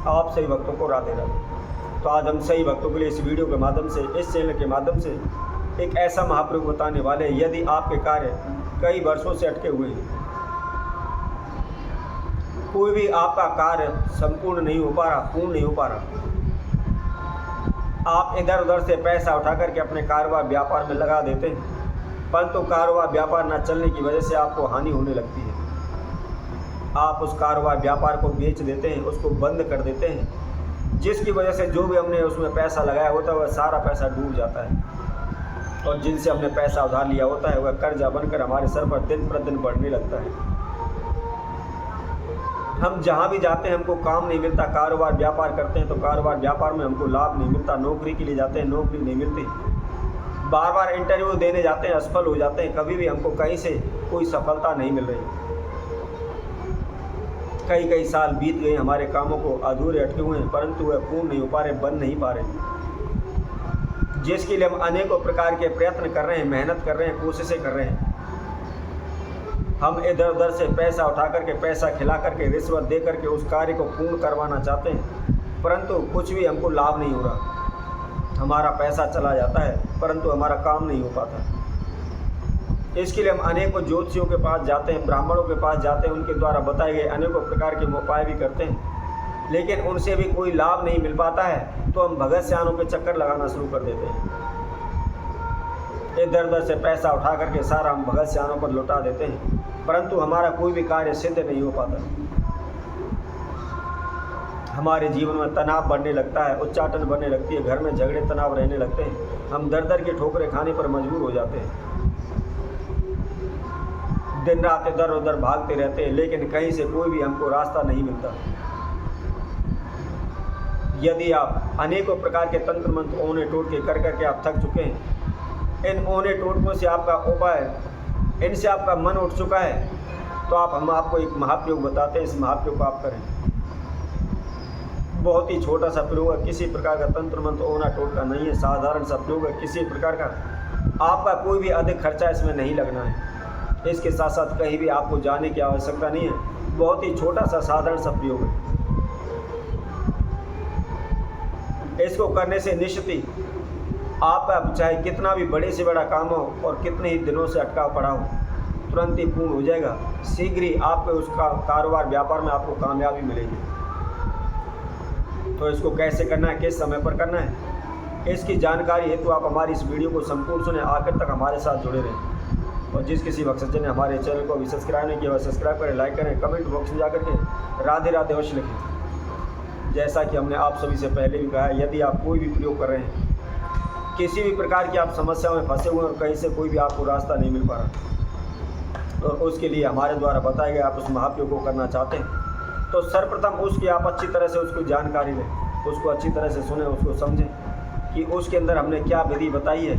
आप सही भक्तों को राधे राधे। तो आज हम सही भक्तों के लिए इस वीडियो के माध्यम से, इस चैनल के माध्यम से एक ऐसा महाप्रयोग बताने वाले हैं। यदि आपके कार्य कई वर्षों से अटके हुए हैं, कोई भी आपका कार्य संपूर्ण नहीं हो पा रहा, पूर्ण नहीं हो पा रहा, आप इधर उधर से पैसा उठा करके अपने कारोबार व्यापार में लगा देते हैं, परंतु कारोबार व्यापार न चलने की वजह से आपको हानि होने लगती है। आप उस कारोबार व्यापार को बेच देते हैं, उसको बंद कर देते हैं, जिसकी वजह से जो भी हमने उसमें पैसा लगाया होता है वह सारा पैसा डूब जाता है, और जिनसे हमने पैसा उधार लिया होता है वह कर्जा बनकर हमारे सर पर दिन प्रतिदिन बढ़ने लगता है। हम जहाँ भी जाते हैं हमको काम नहीं मिलता, कारोबार व्यापार करते हैं तो कारोबार व्यापार में हमको लाभ नहीं मिलता, नौकरी के लिए जाते हैं नौकरी नहीं मिलती, बार बार इंटरव्यू देने जाते हैं असफल हो जाते हैं, कभी भी हमको कहीं से कोई सफलता नहीं मिल रही। कई कई साल बीत गए, हमारे कामों को अधूरे अटके हुए हैं, परंतु वह पूर्ण नहीं हो पा रहे, बन नहीं पा रहे, जिसके लिए हम अनेकों प्रकार के प्रयत्न कर रहे हैं, मेहनत कर रहे हैं, कोशिशें कर रहे हैं। हम इधर उधर से पैसा उठा करके, पैसा खिला करके, रिश्वत दे करके उस कार्य को पूर्ण करवाना चाहते हैं, परंतु कुछ भी हमको लाभ नहीं हो रहा। हमारा पैसा चला जाता है परंतु हमारा काम नहीं हो पाता। इसके लिए हम अनेकों ज्योतिषियों के पास जाते हैं, ब्राह्मणों के पास जाते हैं, उनके द्वारा बताए गए अनेकों प्रकार के उपाय भी करते हैं, लेकिन उनसे भी कोई लाभ नहीं मिल पाता है। तो हम भगत सियानों के चक्कर लगाना शुरू कर देते हैं, इधर उधर से पैसा उठा करके सारा हम भगत सियानों पर लौटा देते हैं, परंतु हमारा कोई भी कार्य सिद्ध नहीं हो पाता। हमारे जीवन में तनाव बढ़ने लगता है, उच्चाटन बढ़ने लगती है, घर में झगड़े तनाव रहने लगते हैं, हम दर दर की ठोकरें खाने पर मजबूर हो जाते हैं, दिन रात इधर उधर भागते रहते हैं, लेकिन कहीं से कोई भी हमको रास्ता नहीं मिलता। यदि आप अनेकों प्रकार के तंत्र मंत्र ओने टोटके कर करके आप थक चुके हैं, इन ओने टोटकों से आपका उपाय, इनसे आपका मन उठ चुका है, तो हम आपको एक महाप्रयोग बताते हैं, इस महाप्रयोग को आप करें। बहुत ही छोटा सा प्रयोग है, किसी प्रकार का तंत्र मंत्र ओना टोटका नहीं है, साधारण सा प्रयोग है, किसी प्रकार का आपका कोई भी अधिक खर्चा इसमें नहीं लगना है। इसके साथ साथ कहीं भी आपको जाने की आवश्यकता नहीं है, बहुत ही छोटा सा साधारण सा प्रयोग है। इसको करने से निश्चित ही आपका चाहे कितना भी बड़े से बड़ा काम हो और कितने ही दिनों से अटका पड़ा हो, तुरंत ही पूर्ण हो जाएगा। शीघ्र ही आपको उसका कारोबार व्यापार में आपको कामयाबी मिलेगी। तो इसको कैसे करना है, किस समय पर करना है, इसकी जानकारी हेतु आप हमारी इस वीडियो को संपूर्ण सुने, आखिर तक हमारे साथ जुड़े रहें। और जिस किसी भक्तजन ने हमारे चैनल को अभी सब्सक्राइब नहीं किया वह सब्सक्राइब करें, लाइक करें, कमेंट बॉक्स में जाकर के राधे राधे अवश्य लिखें। जैसा कि हमने आप सभी से पहले भी कहा है, यदि आप कोई भी प्रयोग कर रहे हैं, किसी भी प्रकार की आप समस्याओं में फंसे हुए हैं और कहीं से कोई भी आपको रास्ता नहीं मिल पा रहा, तो उसके लिए हमारे द्वारा बताए गए आप उस महाप्रयोग को करना चाहते हैं, तो सर्वप्रथम उसकी आप अच्छी तरह से उसकी जानकारी लें, उसको अच्छी तरह से सुने, उसको समझें कि उसके अंदर हमने क्या विधि बताई है,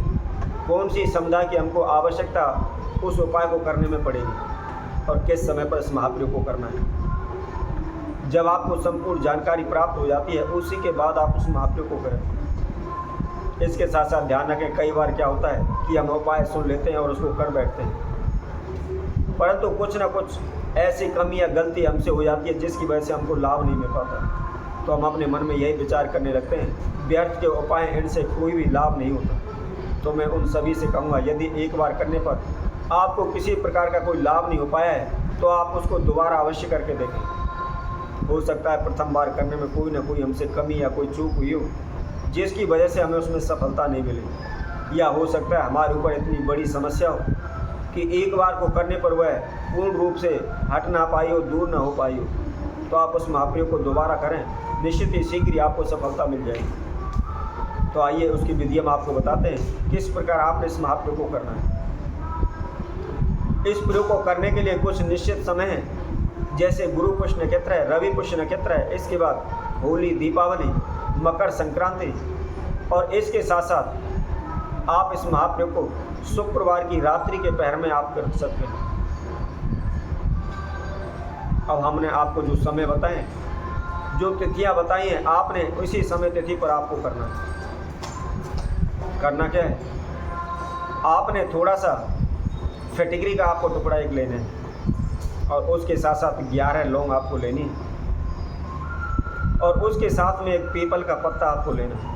कौन सी समुदाय की हमको आवश्यकता उस उपाय को करने में पड़ेगी और किस समय पर इस महाप्रयोग को करना है। जब आपको संपूर्ण जानकारी प्राप्त हो जाती है, उसी के बाद आप उस महाप्रयोग को करें। इसके साथ साथ ध्यान रखें, कई बार क्या होता है कि हम उपाय सुन लेते हैं और उसको कर बैठते हैं, परंतु कुछ ना कुछ ऐसी कमी या गलती हमसे हो जाती है जिसकी वजह से हमको लाभ नहीं मिल पाता। तो हम अपने मन में यही विचार करने लगते हैं, व्यर्थ के उपाय, इनसे कोई भी लाभ नहीं होता। तो मैं उन सभी से कहूँगा, यदि एक बार करने पर आपको किसी प्रकार का कोई लाभ नहीं हो पाया है, तो आप उसको दोबारा अवश्य करके देखें। हो सकता है प्रथम बार करने में कोई ना कोई हमसे कमी या कोई चूक हुई हो, जिसकी वजह से हमें उसमें सफलता नहीं मिली, या हो सकता है हमारे ऊपर इतनी बड़ी समस्या हो कि एक बार को करने पर वह पूर्ण रूप से हट ना पाई हो, दूर ना हो पाई हो। तो आप उस महाप्रयोग को दोबारा करें, निश्चित ही शीघ्र ही आपको सफलता मिल जाएगी। तो आइए उसकी विधि हम आपको बताते हैं, किस प्रकार आपने इस महाप्रयोग को करना है। इस प्रयोग को करने के लिए कुछ निश्चित समय है, जैसे गुरु पुष्य नक्षत्र है, रवि पुष्य नक्षत्र है, इसके बाद होली, दीपावली, मकर संक्रांति, और इसके साथ साथ आप इस महाप्रयोग को शुक्रवार की रात्रि के पहर में आप कर सकते हैं। अब हमने आपको जो समय बताए, जो तिथियां बताई हैं, आपने उसी समय तिथि पर आपको करना है। करना क्या है, आपने थोड़ा सा फिटकरी का आपको टुकड़ा एक लेना है और उसके साथ साथ 11 लौंग आपको लेनी है। और उसके साथ में एक पीपल का पत्ता आपको लेना है।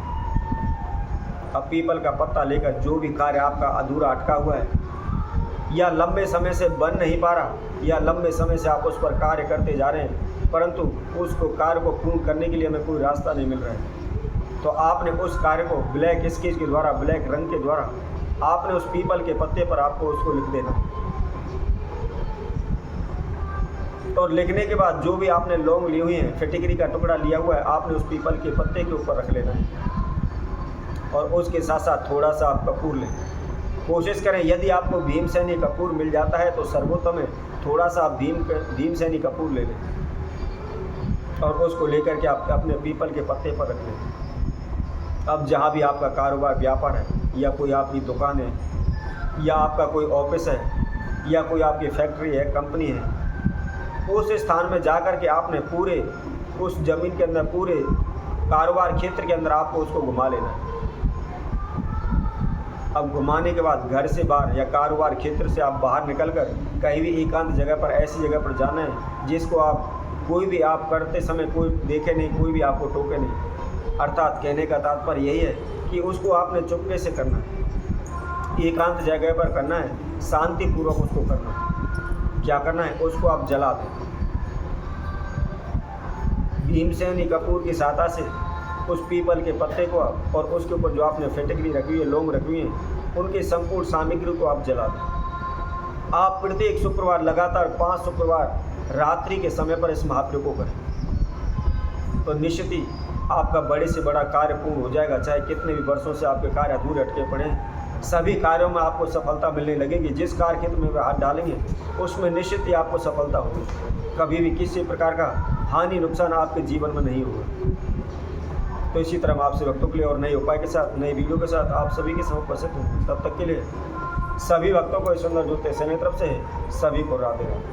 अब पीपल का पत्ता लेकर जो भी कार्य आपका अधूरा अटका हुआ है या लंबे समय से बन नहीं पा रहा या लंबे समय से आप उस पर कार्य करते जा रहे हैं परंतु उसको कार्य को पूर्ण करने के लिए हमें कोई रास्ता नहीं मिल रहा है, तो आपने उस कार्य को ब्लैक स्केच के द्वारा, ब्लैक रंग के द्वारा आपने उस पीपल के पत्ते पर आपको उसको लिख देना। और लिखने के बाद जो भी आपने लौंग ली हुई है, फिटिकरी का टुकड़ा लिया हुआ है, आपने उस पीपल के पत्ते के ऊपर रख लेना है और उसके साथ साथ थोड़ा सा आप कपूर लें। कोशिश करें यदि आपको भीमसेनी कपूर मिल जाता है तो सर्वोत्तम है, थोड़ा सा आप भीमसेनी कपूर ले लें और उसको लेकर के आप अपने पीपल के पत्ते पर रख लें। अब जहाँ भी आपका कारोबार व्यापार है या कोई आपकी दुकान है या आपका कोई ऑफिस है या कोई आपकी फैक्ट्री है, कंपनी है, उस स्थान में जाकर के आपने पूरे उस ज़मीन के अंदर, पूरे कारोबार क्षेत्र के अंदर आपको उसको घुमा लेना है। अब घुमाने के बाद घर से बाहर या कारोबार क्षेत्र से आप बाहर निकलकर कहीं भी एकांत जगह पर, ऐसी जगह पर जाना है जिसको आप कोई भी आप करते समय कोई देखे नहीं, कोई भी आपको टोके नहीं। अर्थात कहने का तात्पर्य यही है कि उसको आपने चुपके से करना है, एकांत जगह पर करना है, शांतिपूर्वक उसको करना है। क्या करना है? उसको आप जला दें। भीमसेनी कपूर की सहायता से उस पीपल के पत्ते को और उसके ऊपर जो आपने फिटिकरी रखी हुई है, लौंग रखी हुई है, उनकी संपूर्ण सामग्री को आप जला दें। आप प्रत्येक शुक्रवार लगातार 5 शुक्रवार रात्रि के समय पर इस महाप्रयोग को करें तो निश्चित ही आपका बड़े से बड़ा कार्य पूर्ण हो जाएगा। चाहे कितने भी वर्षों से आपके कार्य अधूरे अटके पड़े हैं, सभी कार्यों में आपको सफलता मिलने लगेगी। जिस कार्य क्षेत्र में हाथ डालेंगे उसमें निश्चित ही आपको सफलता होगी। कभी भी किसी प्रकार का हानि नुकसान आपके जीवन में नहीं होगा। तो इसी तरह हम आपसे भक्तों के लिए और नए उपाय के साथ, नई वीडियो के साथ आप सभी के समक्ष उपस्थित हूँ। तब तक के लिए सभी भक्तों को इस सुंदर ज्योतिष सेना तरफ से सभी को राधे राधे।